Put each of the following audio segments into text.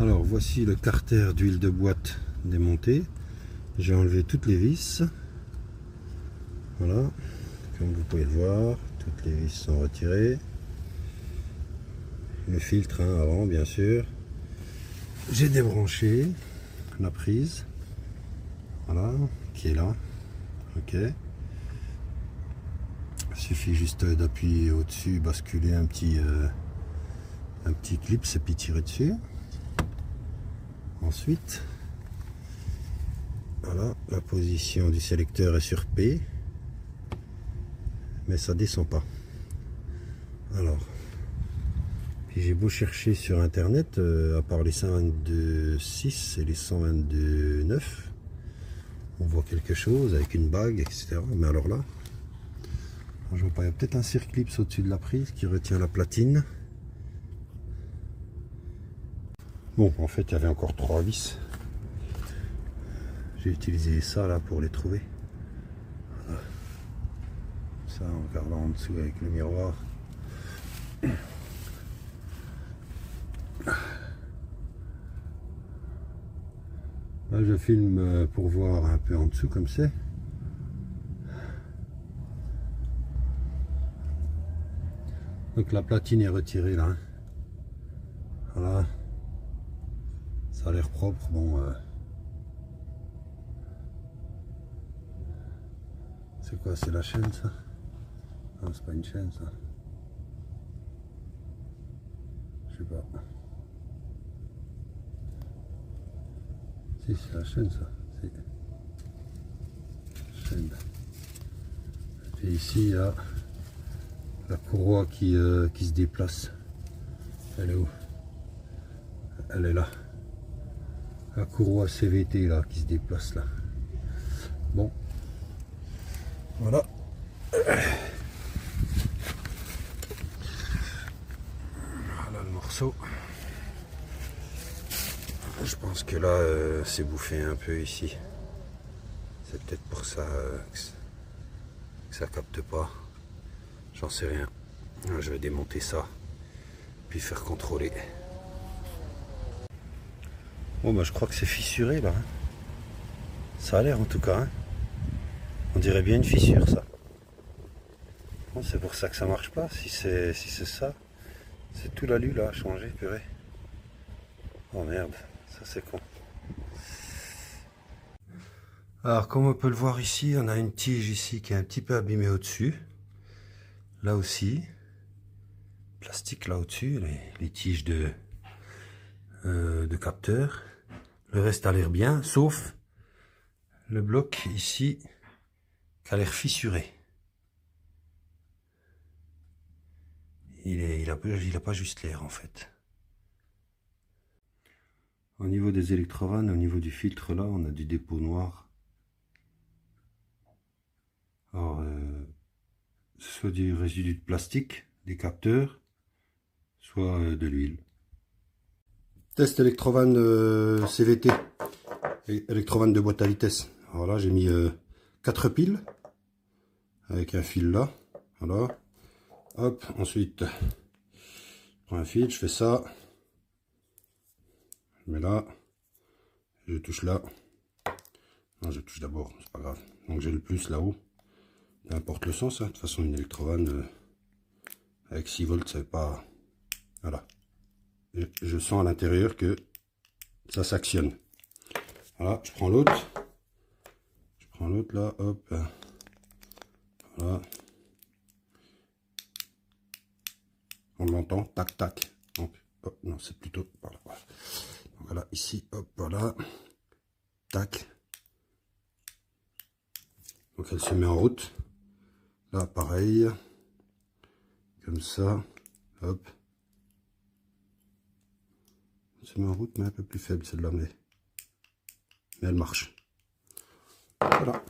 Alors voici le carter d'huile de boîte démonté. J'ai enlevé toutes les vis. Voilà, comme vous pouvez le voir, toutes les vis sont retirées. Le filtre avant bien sûr. J'ai débranché la prise. Voilà, qui est là. Ok. Il suffit juste d'appuyer au-dessus, basculer un petit clip, et puis tirer dessus. Ensuite, voilà, la position du sélecteur est sur P, mais ça descend pas. Alors, puis j'ai beau chercher sur internet, à part les 122.6 et les 122.9, on voit quelque chose avec une bague, etc. Mais alors là, je vois pas, il y a peut-être un circlips au-dessus de la prise qui retient la platine. Bon, en fait, il y avait encore 3 vis. J'ai utilisé ça là pour les trouver. Voilà. Ça en regardant en dessous avec le miroir. Là, je filme pour voir un peu en dessous comme c'est. Donc la platine est retirée là. Voilà. Ça a l'air propre. Bon. C'est quoi? C'est la chaîne ça? Non, c'est pas une chaîne ça. Je sais pas. Si, c'est la chaîne ça. Chaîne. Et ici il y a la courroie qui se déplace. Elle est où? Elle est là. La courroie CVT là qui se déplace là. Bon. Voilà. Voilà le morceau. Je pense que là c'est bouffé un peu ici. C'est peut-être pour ça que ça capte pas. J'en sais rien. Je vais démonter ça puis faire contrôler. Bon bah je crois que c'est fissuré là. Hein. Ça a l'air en tout cas. Hein. On dirait bien une fissure ça. Bon, c'est pour ça que ça marche pas. Si c'est ça, c'est tout l'alu là à changer, purée. Oh merde, ça c'est con. Alors comme on peut le voir ici, on a une tige ici qui est un petit peu abîmée au-dessus. Là aussi. Plastique là au-dessus, les tiges de capteur. Le reste a l'air bien, sauf le bloc ici qui a l'air fissuré. Il a pas juste l'air en fait. Au niveau des électrovannes, au niveau du filtre là, on a du dépôt noir. Alors, soit du résidu de plastique, des capteurs, soit de l'huile. Test électrovanne CVT, électrovanne de boîte à vitesse. Alors là, j'ai mis 4 piles avec un fil là. Voilà. Hop, ensuite, je prends un fil, je fais ça. Je mets là. Je touche là. Non, je touche d'abord, c'est pas grave. Donc j'ai le plus là-haut. Peu importe le sens, hein. De toute façon, une électrovanne avec 6 volts, ça veut pas. Voilà. Je sens à l'intérieur que ça s'actionne. Voilà, je prends l'autre. Je prends l'autre là, hop. Voilà. On l'entend, tac, tac. Donc, hop, non, c'est plutôt par là. Voilà. Donc, voilà, ici, hop, voilà. Tac. Donc, elle se met en route. Là, pareil. Comme ça. Hop. Elle se met en route, mais un peu plus faible, celle-là, mais elle marche. Voilà.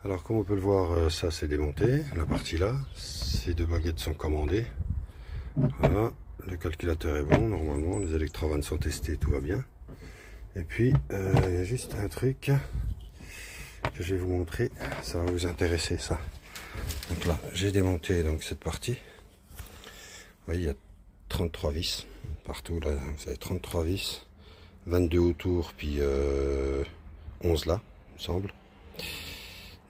Alors, comme on peut le voir, ça, c'est démonté. La partie là, ces deux baguettes sont commandées. Voilà, le calculateur est bon, normalement, les électrovannes sont testées, tout va bien. Et puis, il y a juste un truc que je vais vous montrer, ça va vous intéresser, ça. Donc là, j'ai démonté donc cette partie. Vous voyez, il y a 33 vis partout, là, vous avez 33 vis. 22 autour, puis 11 là, il me semble.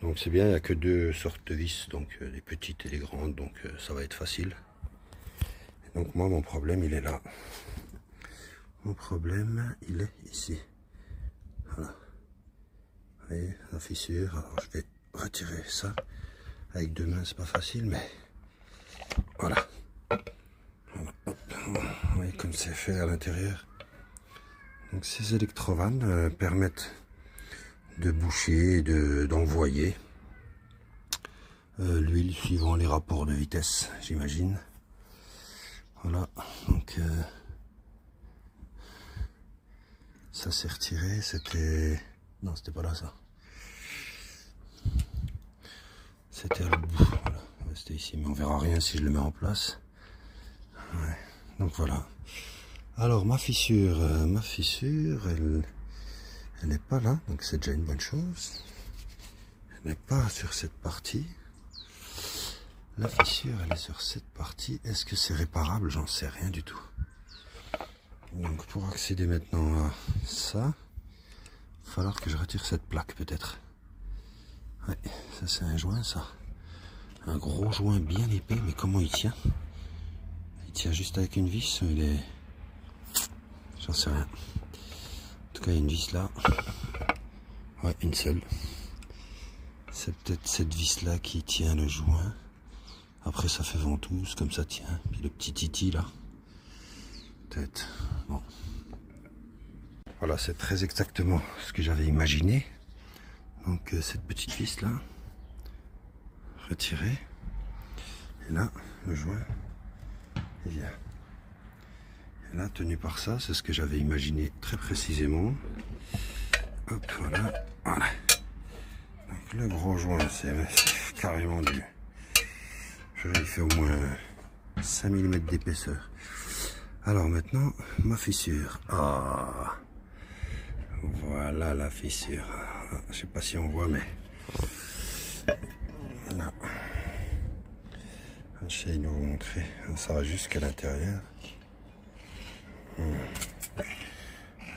Donc c'est bien, il n'y a que deux sortes de vis, donc les petites et les grandes, donc ça va être facile. Et donc moi, mon problème, il est là. Mon problème, il est ici. Voilà. Vous voyez, la fissure. Alors je vais retirer ça. Avec deux mains, c'est pas facile, mais voilà. Voilà. Vous voyez comme c'est fait à l'intérieur. Donc ces électrovannes permettent de boucher et d'envoyer l'huile suivant les rapports de vitesse, j'imagine. Voilà, donc ça s'est retiré, c'était... Non, c'était pas là ça. C'était à l'autre bout, voilà. C'était ici, mais on verra rien si je le mets en place. Ouais. Donc voilà. Alors ma fissure, elle n'est pas là, donc c'est déjà une bonne chose. Elle n'est pas sur cette partie. La fissure, elle est sur cette partie. Est-ce que c'est réparable? J'en sais rien du tout. Donc pour accéder maintenant à ça, il va falloir que je retire cette plaque peut-être. Ouais, ça c'est un joint ça. Un gros joint bien épais, mais comment il tient? Il tient juste avec une vis, il est... J'en sais rien. En tout cas, il y a une vis là. Ouais, une seule. C'est peut-être cette vis là qui tient le joint. Après, ça fait ventouse, comme ça tient. Puis le petit titi là. Peut-être. Bon. Voilà, c'est très exactement ce que j'avais imaginé. Donc, cette petite vis là. Retirée. Et là, le joint. Il vient. Et là, tenu par ça, c'est ce que j'avais imaginé très précisément. Hop, voilà. Voilà. Donc, le gros joint, c'est carrément du... Il fait au moins 5 mm d'épaisseur. Alors maintenant, ma fissure. Ah, voilà la fissure. Je sais pas si on voit, mais là. J'essaie de vous montrer. Ça va jusqu'à l'intérieur.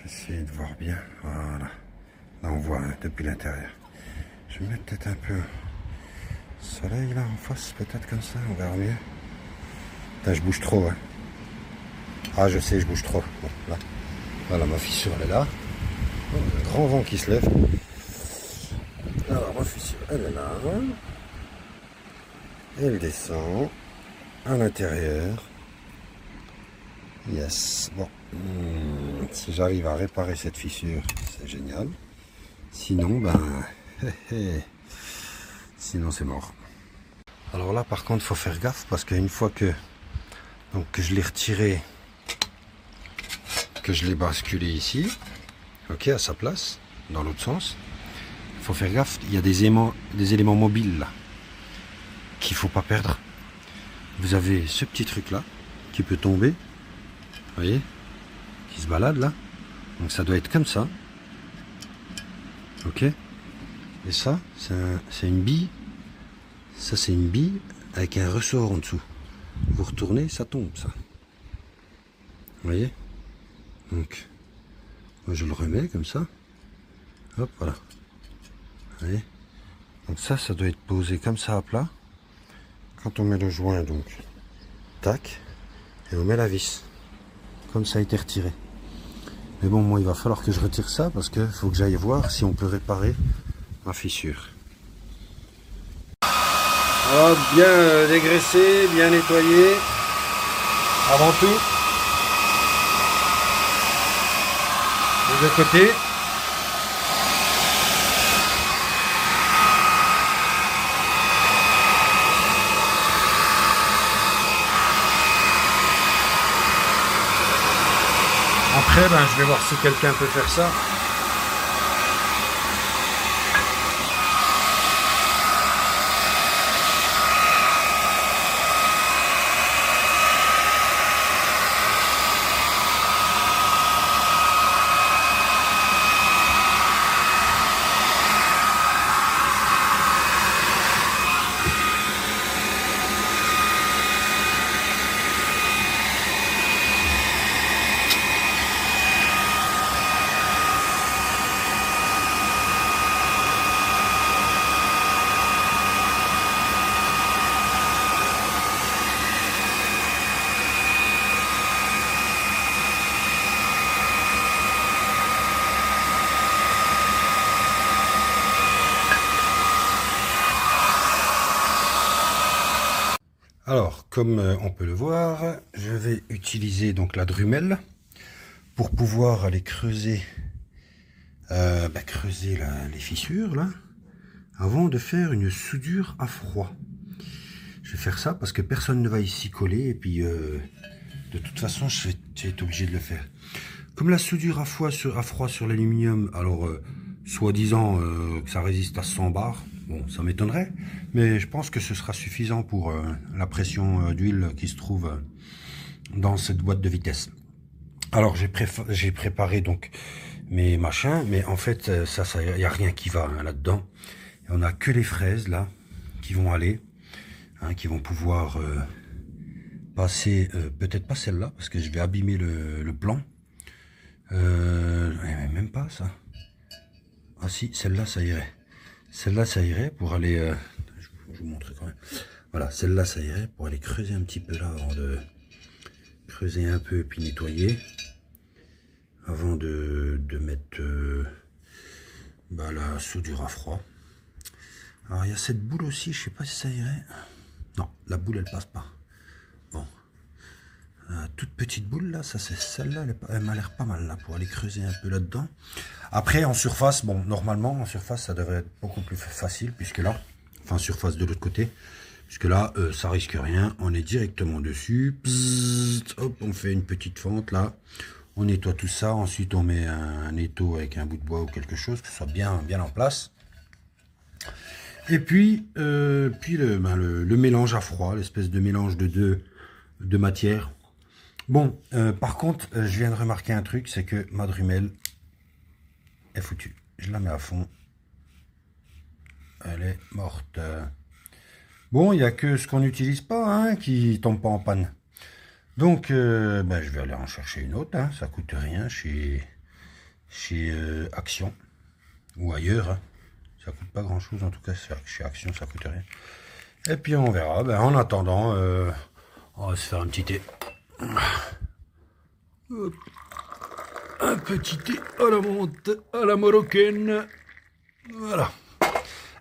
Essayez de voir bien. Voilà. Là, on voit hein, depuis l'intérieur. Je vais mettre peut-être un peu soleil là en face, peut-être comme ça, on verra mieux. Putain, je bouge trop, hein. Ah, je sais, je bouge trop. Bon, là. Voilà, ma fissure, elle est là. Oh, un grand vent qui se lève. Alors, ma fissure, elle est là. Elle descend à l'intérieur. Yes. Bon, si j'arrive à réparer cette fissure, c'est génial. Sinon, ben... Sinon c'est mort. Alors là par contre il faut faire gaffe parce qu'une fois que je l'ai retiré, que je l'ai basculé ici, ok, à sa place, dans l'autre sens, il faut faire gaffe, il y a des éléments mobiles là qu'il faut pas perdre. Vous avez ce petit truc là qui peut tomber, vous voyez, qui se balade là, donc ça doit être comme ça, ok. Et ça, c'est une bille. Ça, c'est une bille avec un ressort en dessous. Vous retournez, ça tombe, ça. Vous voyez? Donc, moi, je le remets comme ça. Hop, voilà. Vous voyez? Donc ça doit être posé comme ça à plat. Quand on met le joint, donc, tac, et on met la vis. Comme ça a été retiré. Mais bon, moi, il va falloir que je retire ça parce qu'il faut que j'aille voir si on peut réparer ma fissure. Alors, bien dégraissé, bien nettoyé avant tout les deux côtés. Après, ben, je vais voir si quelqu'un peut faire ça. Alors, comme on peut le voir, je vais utiliser donc la drumelle pour pouvoir aller creuser, les fissures là, avant de faire une soudure à froid. Je vais faire ça parce que personne ne va ici coller et puis de toute façon je vais être obligé de le faire. Comme la soudure à froid sur l'aluminium, alors soi-disant que ça résiste à 100 bars, bon ça m'étonnerait, mais je pense que ce sera suffisant pour la pression d'huile qui se trouve dans cette boîte de vitesse. Alors j'ai préparé donc mes machins, mais en fait il n'y a rien qui va là-dedans. On n'a que les fraises là qui vont aller, qui vont pouvoir passer, peut-être pas celle-là parce que je vais abîmer le plan. Même pas ça. Ah si, celle-là ça irait. Celle-là ça irait pour aller, je vous montre quand même. Voilà, celle-là ça irait pour aller creuser un petit peu là avant de creuser un peu et puis nettoyer. Avant de mettre la soudure à froid. Alors il y a cette boule aussi, je sais pas si ça irait. Non, la boule elle passe pas. Bon, la toute petite boule là, ça c'est celle-là, elle m'a l'air pas mal là pour aller creuser un peu là-dedans. Après en surface, bon normalement en surface ça devrait être beaucoup plus facile puisque là, enfin surface de l'autre côté, puisque là ça risque rien, on est directement dessus. Psst, hop, on fait une petite fente là. On nettoie tout ça, ensuite on met un étau avec un bout de bois ou quelque chose, que ce soit bien en place. Et puis, le mélange à froid, l'espèce de mélange de deux matières. Bon, par contre, je viens de remarquer un truc, c'est que ma drumelle est foutue. Je la mets à fond. Elle est morte. Bon, il n'y a que ce qu'on n'utilise pas qui tombe pas en panne. Donc, je vais aller en chercher une autre. Ça coûte rien chez Action ou ailleurs. Ça coûte pas grand chose en tout cas. Chez Action, ça coûte rien. Et puis on verra. En attendant, on va se faire un petit thé. Un petit thé à la menthe, à la marocaine. Voilà.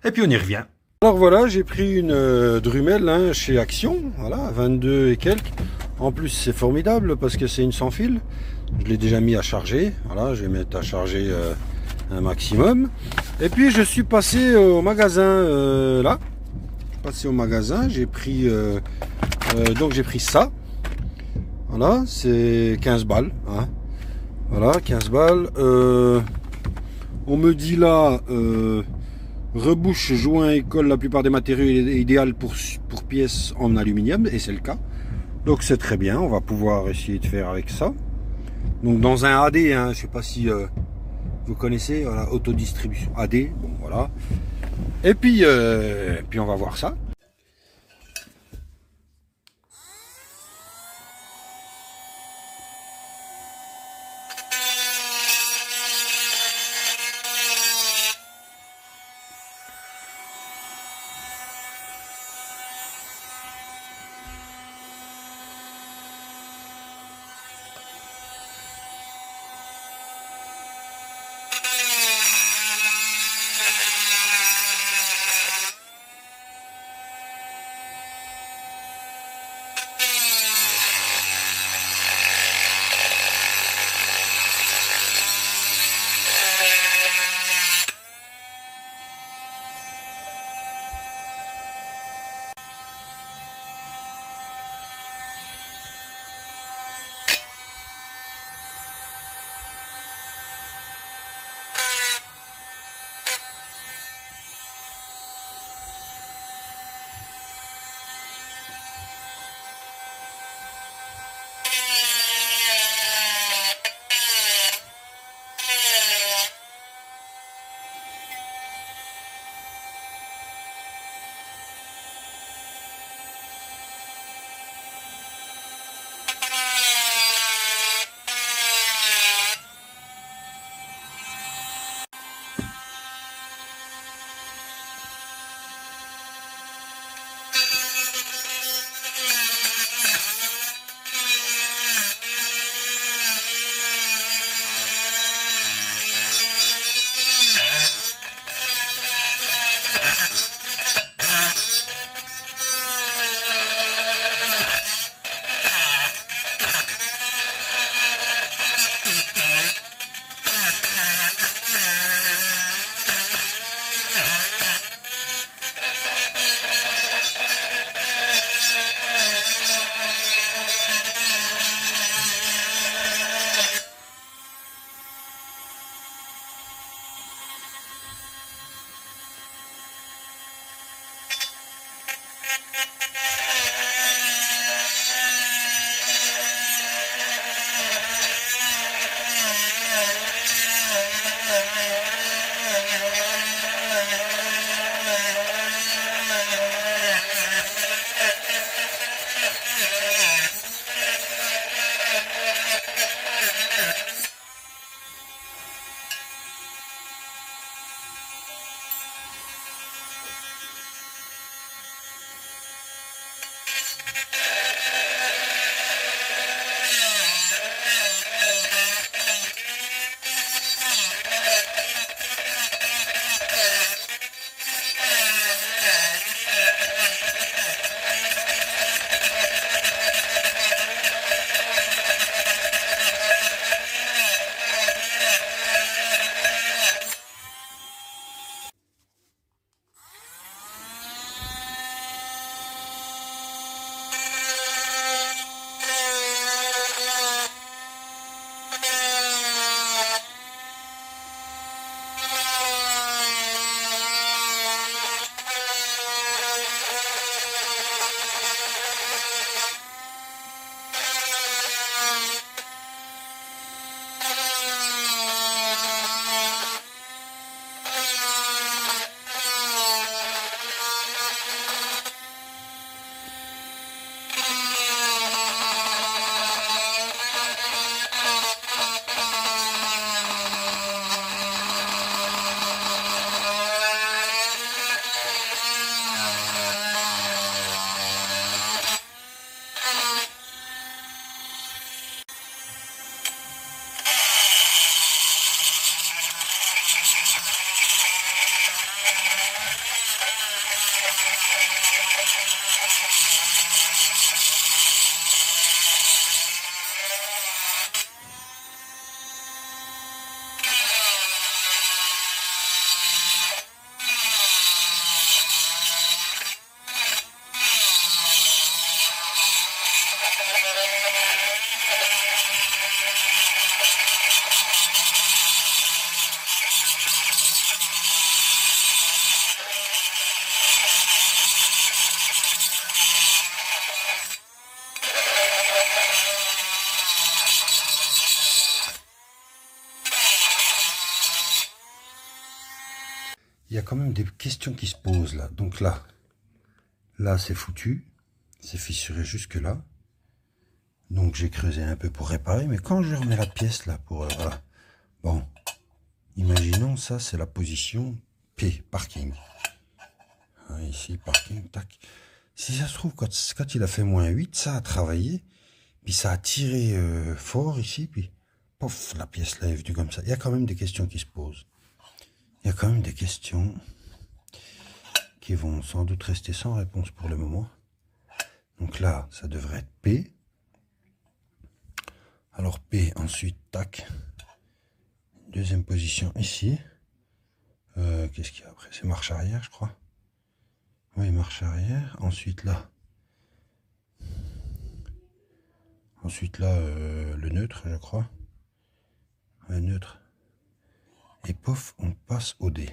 Et puis on y revient. Alors voilà, j'ai pris une drumelle chez Action. Voilà, 22 et quelques. En plus, c'est formidable parce que c'est une sans fil. Je l'ai déjà mis à charger. Voilà, je vais mettre à charger un maximum. Et puis, je suis passé au magasin là. Je suis passé au magasin. J'ai pris j'ai pris ça. Voilà, c'est 15 balles. Voilà, 15 balles. On me dit là, rebouche, joint et colle la plupart des matériaux idéal pour pièces en aluminium. Et c'est le cas. Donc c'est très bien, on va pouvoir essayer de faire avec ça. Donc dans un AD, je ne sais pas si vous connaissez, voilà, autodistribution AD, bon voilà. Et puis on va voir ça. Il y a quand même des questions qui se posent là. Donc là c'est foutu. C'est fissuré jusque là. Donc j'ai creusé un peu pour réparer. Mais quand je remets la pièce là pour... voilà. Bon. Imaginons ça, c'est la position P, parking. Hein, ici, parking, tac. Si ça se trouve, quand il a fait -8, ça a travaillé. Puis ça a tiré fort ici. Puis, pof, la pièce là est venue comme ça. Il y a quand même des questions qui se posent. Il y a quand même des questions qui vont sans doute rester sans réponse pour le moment. Donc là, ça devrait être P. Alors P, ensuite, tac. Deuxième position ici. Qu'est-ce qu'il y a après? C'est marche arrière, je crois. Oui, marche arrière. Ensuite là. Ensuite là, le neutre, je crois. Le neutre. Et pof, on passe au D.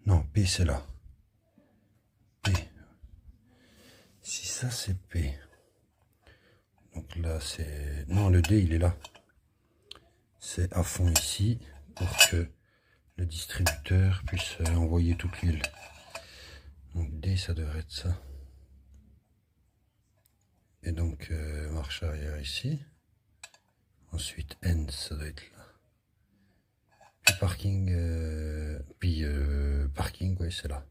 Non, P c'est là. P. Si ça c'est P. Donc là c'est... Non, le D il est là. C'est à fond ici pour que le distributeur puisse envoyer toute l'huile. Donc D ça devrait être ça. Et donc marche arrière ici. Ensuite N ça doit être là. Puis parking, oui c'est là.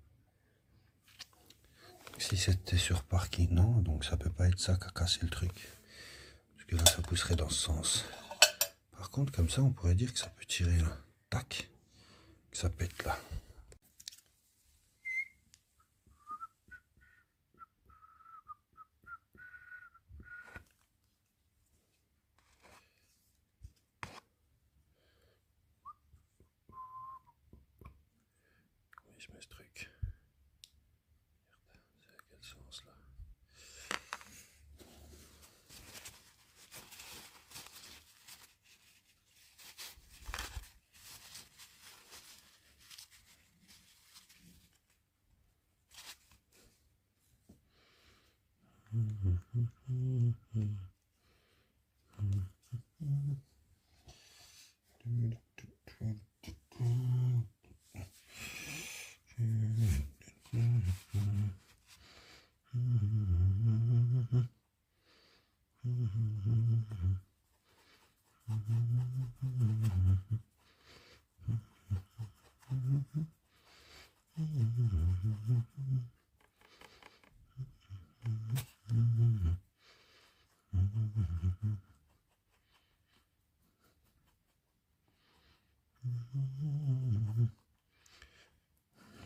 Si c'était sur parking, non, donc ça peut pas être ça qui a cassé le truc. Parce que là ça pousserait dans ce sens. Par contre comme ça on pourrait dire que ça peut tirer là. Tac. Que ça pète là. Je mets ce truc. C'est à quel sens là?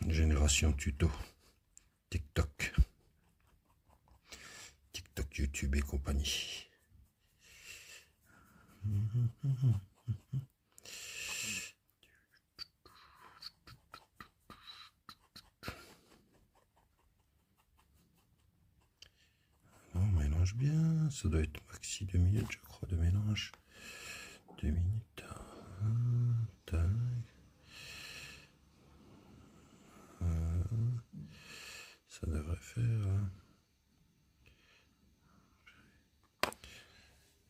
Génération tuto. TikTok, YouTube et compagnie. On mélange bien, ça doit être maxi 2 minutes je crois de mélange. 2 minutes. Tac. Ça devrait faire...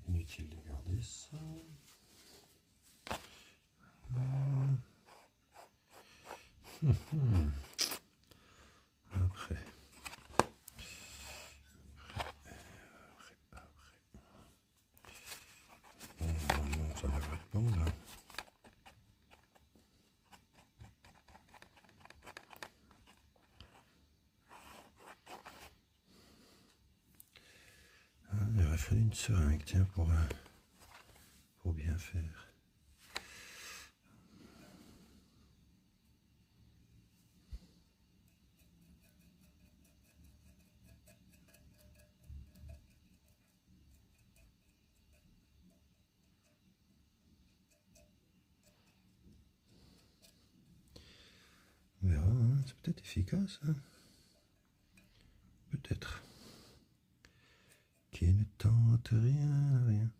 Inutile de garder ça. Après. Bon, ça devrait être bon là. Il aurait fallu une céramique, tiens, pour bien faire. peut-être efficace, hein. Peut-être. Qui ne tente rien, rien.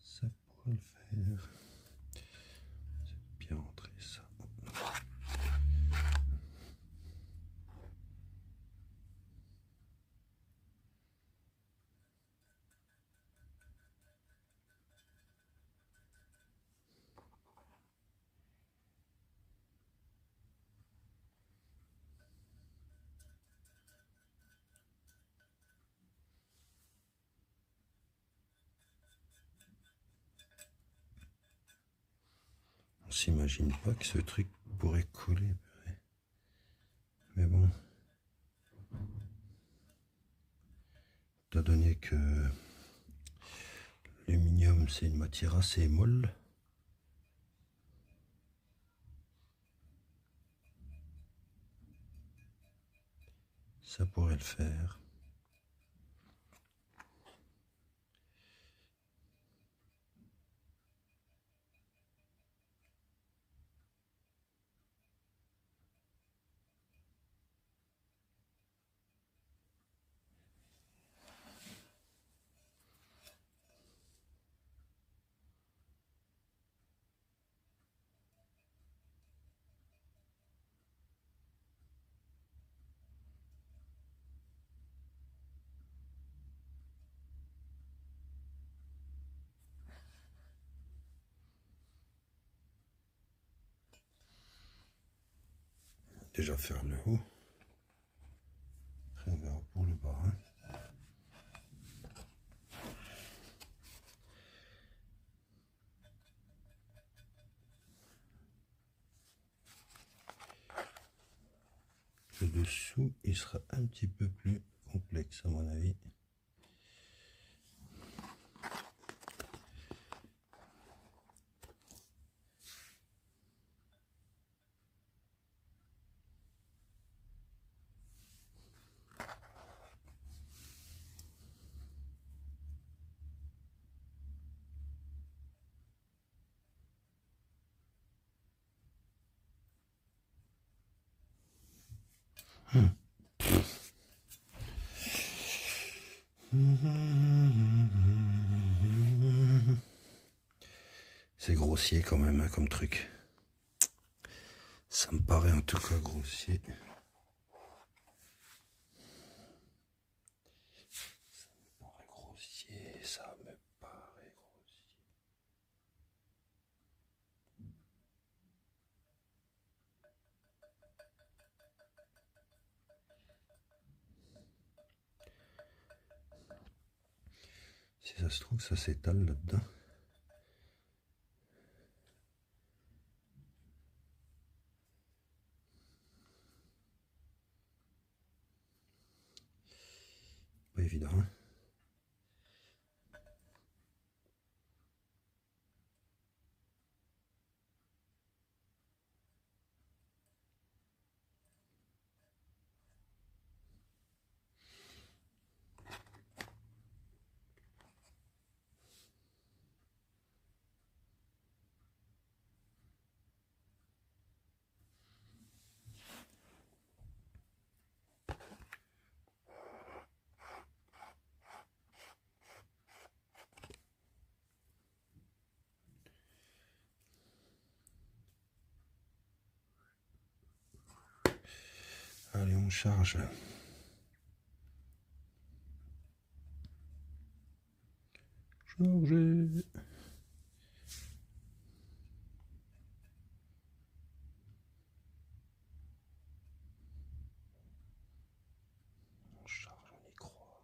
Ça pourrait le faire. C'est bien rentré ça. On s'imagine pas que ce truc pourrait coller. Mais bon. Étant donné que l'aluminium c'est une matière assez molle, ça pourrait le faire. Déjà faire le haut. Après on verra pour le bas. Hein. Le dessous il sera un petit peu plus complexe à mon avis. C'est grossier quand même hein, comme truc. Ça me paraît en tout cas grossier. Ça me paraît grossier. Si ça se trouve, ça s'étale là-dedans. Pas évident. Hein. Allez, on charge. Charger. On charge, on y croit.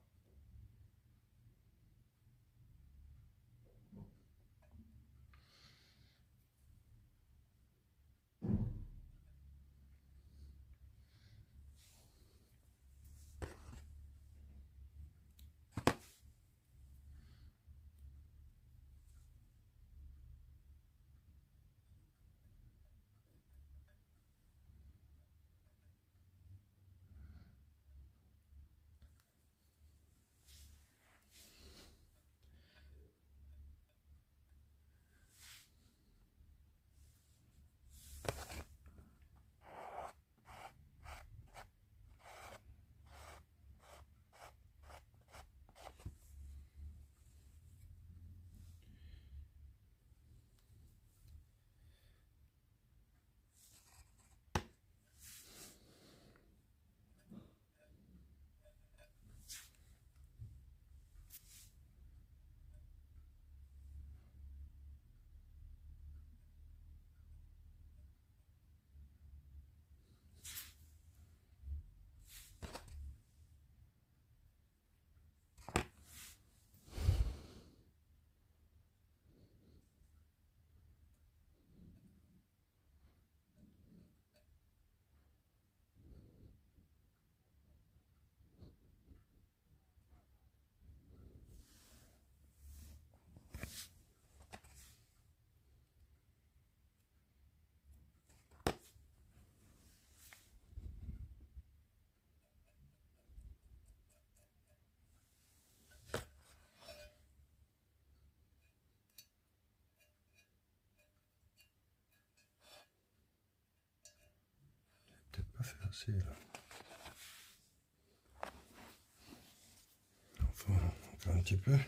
assez là. Enfin, encore un petit peu.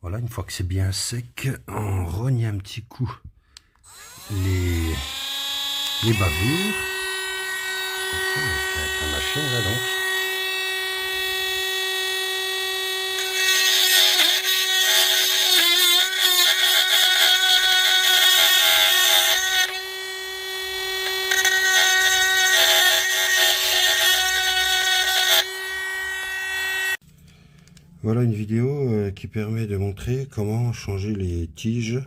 Voilà, une fois que c'est bien sec, on rogne un petit coup les bavures. Avec la machine là donc. Voilà une vidéo qui permet de montrer comment changer les tiges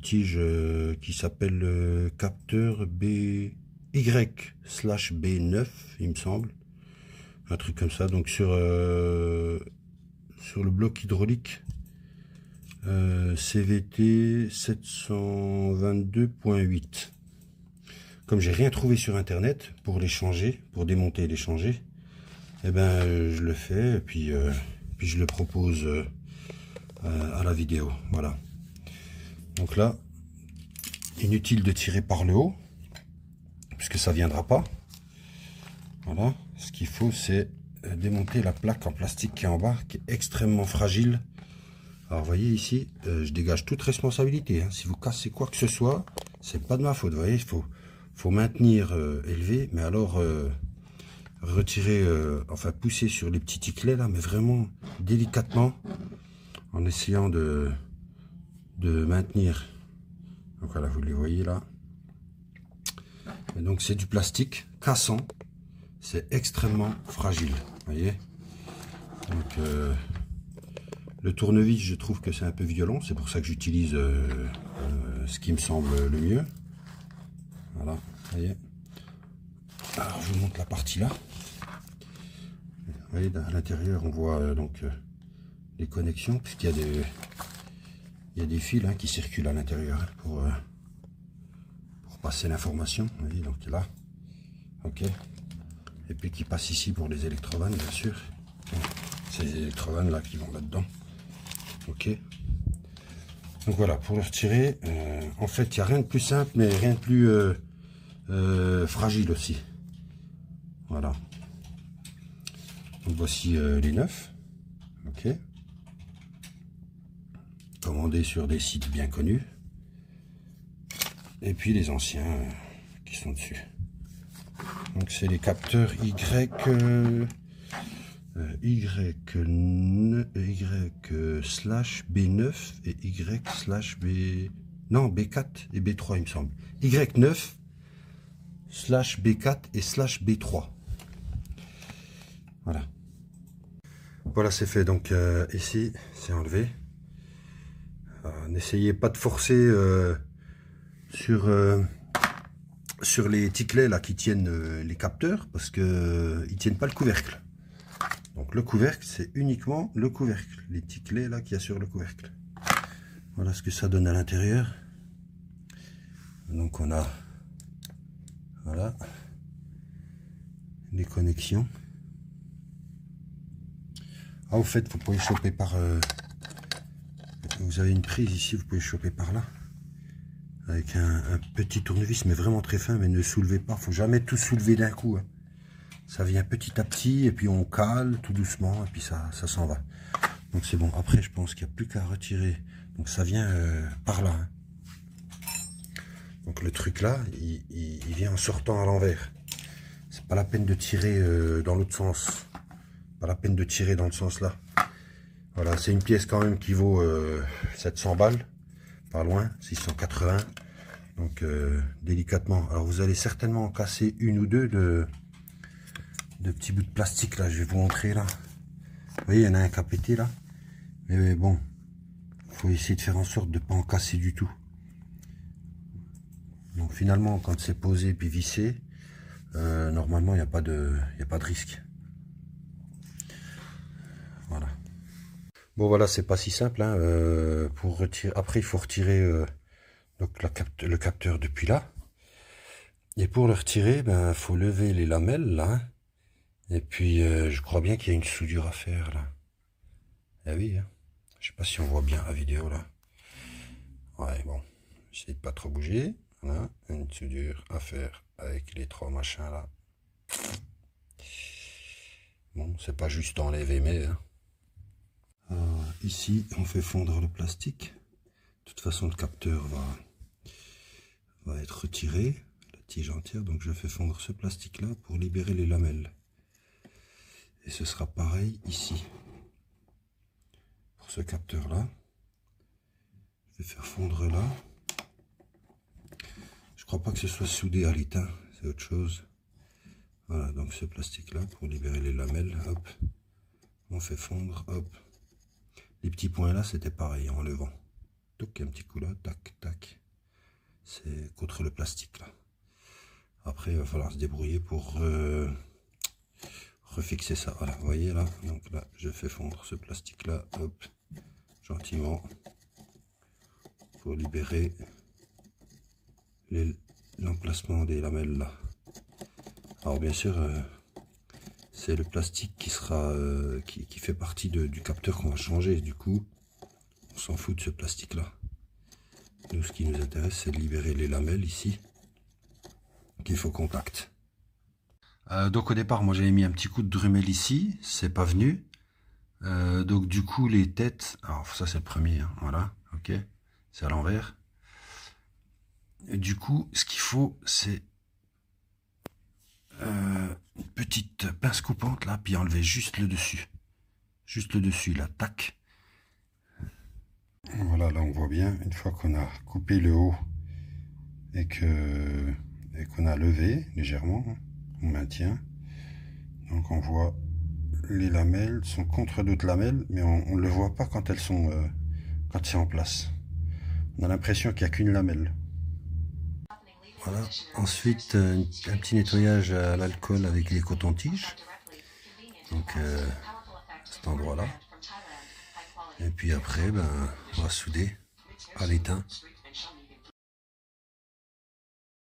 qui s'appellent capteur BY/B9 il me semble, un truc comme ça. Donc sur le bloc hydraulique CVT 722.8. Comme j'ai rien trouvé sur internet pour les changer, pour démonter et les changer, et ben je le fais et puis je le propose à la vidéo. Voilà. Donc là, inutile de tirer par le haut, puisque ça viendra pas. Voilà, ce qu'il faut, c'est démonter la plaque en plastique qui est en bas, qui est extrêmement fragile. Alors, vous voyez ici, je dégage toute responsabilité. Hein. Si vous cassez quoi que ce soit, c'est pas de ma faute. Vous voyez, il faut maintenir élevé, mais alors retirer, enfin pousser sur les petits ticlets là, mais vraiment délicatement, en essayant de maintenir. Donc voilà, vous les voyez là. Et donc c'est du plastique cassant, c'est extrêmement fragile, vous voyez. Donc le tournevis, je trouve que c'est un peu violent, c'est pour ça que j'utilise ce qui me semble le mieux. Voilà, vous voyez. Alors je vous montre la partie là. Vous voyez, à l'intérieur on voit donc les connexions, puisqu'il y a des fils hein, qui circulent à l'intérieur hein, pour passer l'information. Vous voyez, donc là, ok. Et puis qui passe ici pour les électrovannes, bien sûr. C'est les électrovannes là qui vont là-dedans. Ok. Donc voilà, pour le retirer, en fait, il n'y a rien de plus simple, mais rien de plus fragile aussi. Voilà. Donc voici les neufs. Ok. Commandés sur des sites bien connus. Et puis les anciens qui sont dessus. Donc c'est les capteurs Y/B9 et Y/B... Non, B4 et B3 il me semble. Y9/B4 et /B3. Voilà. Voilà, c'est fait. Donc ici, c'est enlevé. N'essayez pas de forcer sur les ticlets là qui tiennent les capteurs, parce que ils tiennent pas le couvercle. Donc le couvercle, c'est uniquement le couvercle, les ticlets là qu'il y a sur le couvercle. Voilà ce que ça donne à l'intérieur. Donc on a, voilà, les connexions. Ah, au fait, vous pouvez choper par... vous avez une prise ici, vous pouvez choper par là. Avec un petit tournevis, mais vraiment très fin, mais ne soulevez pas. Faut jamais tout soulever d'un coup. Hein. Ça vient petit à petit, et puis on cale tout doucement, et puis ça s'en va. Donc c'est bon. Après, je pense qu'il n'y a plus qu'à retirer. Donc ça vient par là. Hein. Donc le truc là, il vient en sortant à l'envers. C'est pas la peine de tirer dans l'autre sens. Pas la peine de tirer dans le sens là. Voilà, c'est une pièce quand même qui vaut 700 balles. Pas loin, 680. Donc délicatement. Alors vous allez certainement en casser une ou deux de petits bouts de plastique là. Je vais vous montrer là. Vous voyez, il y en a un qui a pété là. Mais bon, faut essayer de faire en sorte de ne pas en casser du tout. Donc finalement, quand c'est posé puis vissé, normalement il n'y a pas de risque. Voilà. Bon voilà, c'est pas si simple. Hein, pour retirer. Après, il faut retirer donc le capteur depuis là. Et pour le retirer, ben faut lever les lamelles là. Hein. Et puis je crois bien qu'il y a une soudure à faire là. Ah oui. Hein. Je sais pas si on voit bien la vidéo là. Ouais, bon, j'essaie de pas trop bouger. Voilà, une soudure à faire avec les trois machins là. Bon, c'est pas juste enlever, mais... Hein. Ici, on fait fondre le plastique. De toute façon, le capteur va être retiré, la tige entière. Donc, je fais fondre ce plastique là pour libérer les lamelles. Et ce sera pareil ici. Pour ce capteur là. Je vais faire fondre là. Je crois pas que ce soit soudé à l'étain, c'est autre chose. Voilà, donc ce plastique là pour libérer les lamelles, hop, on fait fondre, hop. Les petits points là, c'était pareil en levant. Donc un petit coup là, tac, tac. C'est contre le plastique là. Après, il va falloir se débrouiller pour refixer ça. Voilà, vous voyez là, donc là, je fais fondre ce plastique là, hop, gentiment, pour libérer l'emplacement des lamelles là. Alors bien sûr, c'est le plastique qui sera qui fait partie du capteur qu'on va changer. Du coup, on s'en fout de ce plastique là. Nous, ce qui nous intéresse, c'est de libérer les lamelles ici qu'il faut contact. Donc au départ, moi j'avais mis un petit coup de Dremel ici, c'est pas venu. Donc du coup les têtes, alors ça c'est le premier, hein, voilà, ok, c'est à l'envers. Du coup, ce qu'il faut, c'est une petite pince coupante là, puis enlever juste le dessus. Juste le dessus, là, tac. Voilà, là on voit bien, une fois qu'on a coupé le haut et qu'on a levé légèrement, on maintient. Donc on voit les lamelles sont contre d'autres lamelles, mais on ne le voit pas quand elles sont quand c'est en place. On a l'impression qu'il n'y a qu'une lamelle. Voilà. Ensuite, un petit nettoyage à l'alcool avec les cotons-tiges. Donc, cet endroit-là. Et puis après, ben, on va souder à l'étain.